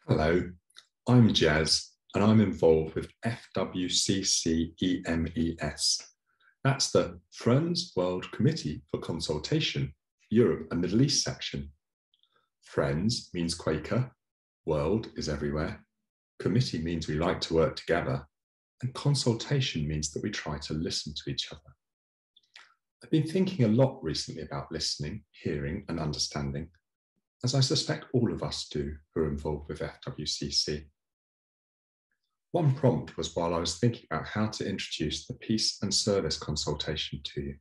Hello, I'm Jez and I'm involved with FWCC EMES. That's the Friends World Committee for Consultation, Europe and Middle East section. Friends means Quaker, world is everywhere, committee means we like to work together, and consultation means that we try to listen to each other. I've been thinking a lot recently about listening, hearing and understanding, as I suspect all of us do who are involved with FWCC. One prompt was while I was thinking about how to introduce the Peace and Service Consultation to you.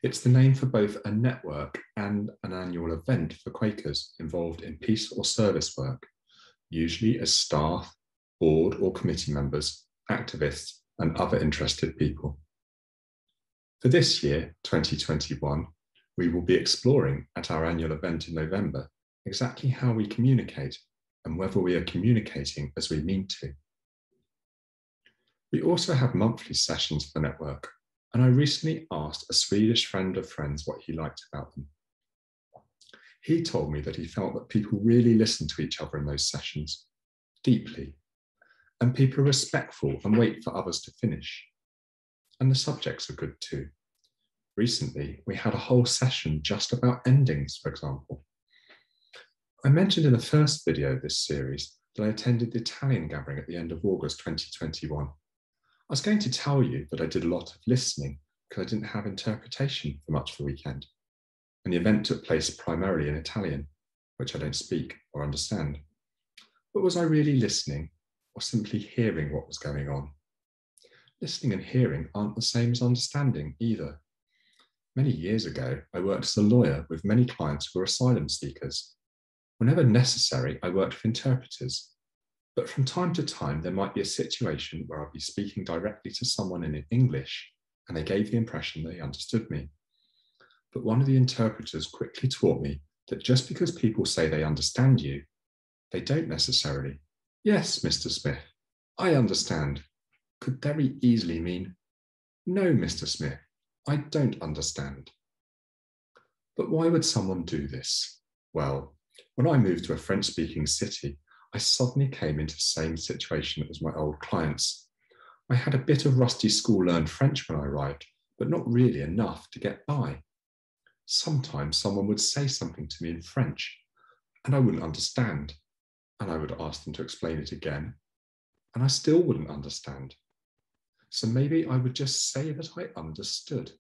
It's the name for both a network and an annual event for Quakers involved in peace or service work, usually as staff, board or committee members, activists and other interested people. For this year, 2021, we will be exploring at our annual event in November exactly how we communicate and whether we are communicating as we mean to. We also have monthly sessions for the network, and I recently asked a Swedish friend of friends what he liked about them. He told me that he felt that people really listen to each other in those sessions, deeply, and people are respectful and wait for others to finish. And the subjects are good too. Recently, we had a whole session just about endings, for example. I mentioned in the first video of this series that I attended the Italian gathering at the end of August 2021. I was going to tell you that I did a lot of listening because I didn't have interpretation for much of the weekend. And the event took place primarily in Italian, which I don't speak or understand. But was I really listening or simply hearing what was going on? Listening and hearing aren't the same as understanding either. Many years ago, I worked as a lawyer with many clients who were asylum seekers. Whenever necessary, I worked with interpreters. But from time to time, there might be a situation where I'd be speaking directly to someone in English, and they gave the impression they understood me. But one of the interpreters quickly taught me that just because people say they understand you, they don't necessarily. Yes, Mr. Smith, I understand. Could very easily mean, no, Mr. Smith, I don't understand. But why would someone do this? Well, when I moved to a French-speaking city, I suddenly came into the same situation as my old clients. I had a bit of rusty school-learned French when I arrived, but not really enough to get by. Sometimes someone would say something to me in French, and I wouldn't understand, and I would ask them to explain it again, and I still wouldn't understand. So maybe I would just say that I understood.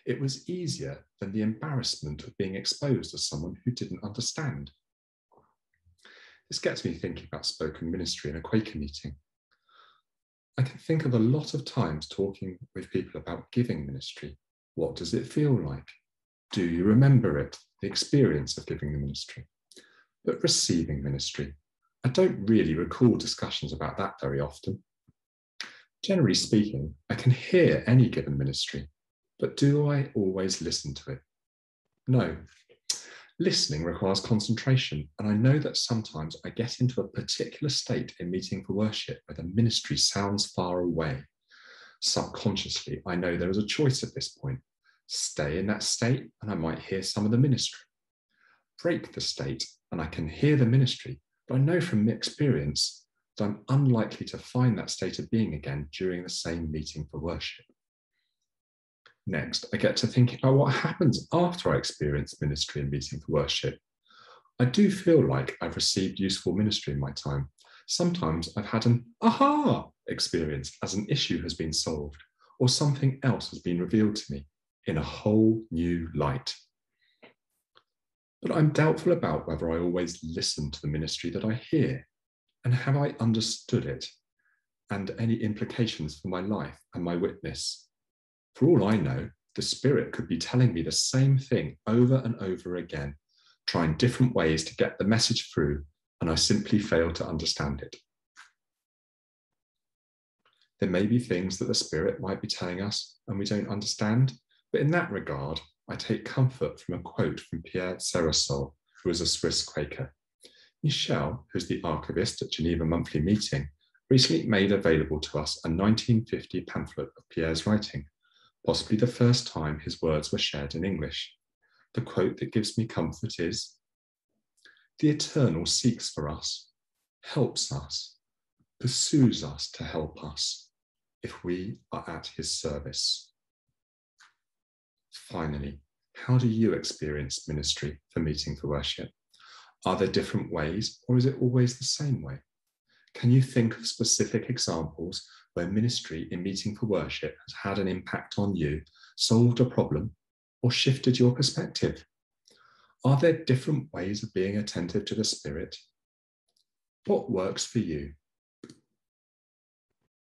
It was easier than the embarrassment of being exposed as someone who didn't understand. This gets me thinking about spoken ministry in a Quaker meeting. I can think of a lot of times talking with people about giving ministry. What does it feel like? Do you remember it, the experience of giving the ministry? But receiving ministry, I don't really recall discussions about that very often. Generally speaking, I can hear any given ministry, but do I always listen to it? No. Listening requires concentration, and I know that sometimes I get into a particular state in meeting for worship where the ministry sounds far away. Subconsciously, I know there is a choice at this point. Stay in that state, and I might hear some of the ministry. Break the state, and I can hear the ministry, but I know from experience that I'm unlikely to find that state of being again during the same meeting for worship. Next, I get to thinking about what happens after I experience ministry and meeting for worship. I do feel like I've received useful ministry in my time. Sometimes I've had an aha experience as an issue has been solved or something else has been revealed to me in a whole new light. But I'm doubtful about whether I always listen to the ministry that I hear. And have I understood it and any implications for my life and my witness? For all I know, the Spirit could be telling me the same thing over and over again, trying different ways to get the message through, and I simply fail to understand it. There may be things that the Spirit might be telling us and we don't understand, but in that regard, I take comfort from a quote from Pierre Serasol, who was a Swiss Quaker. Michel, who's the archivist at Geneva Monthly Meeting, recently made available to us a 1950 pamphlet of Pierre's writing, possibly the first time his words were shared in English. The quote that gives me comfort is, "The Eternal seeks for us helps us, pursues us to help us if we are at his service. Finally, how do you experience ministry for Meeting for Worship? Are there different ways, or is it always the same way? Can you think of specific examples where ministry in Meeting for Worship has had an impact on you, solved a problem, or shifted your perspective? Are there different ways of being attentive to the Spirit? What works for you?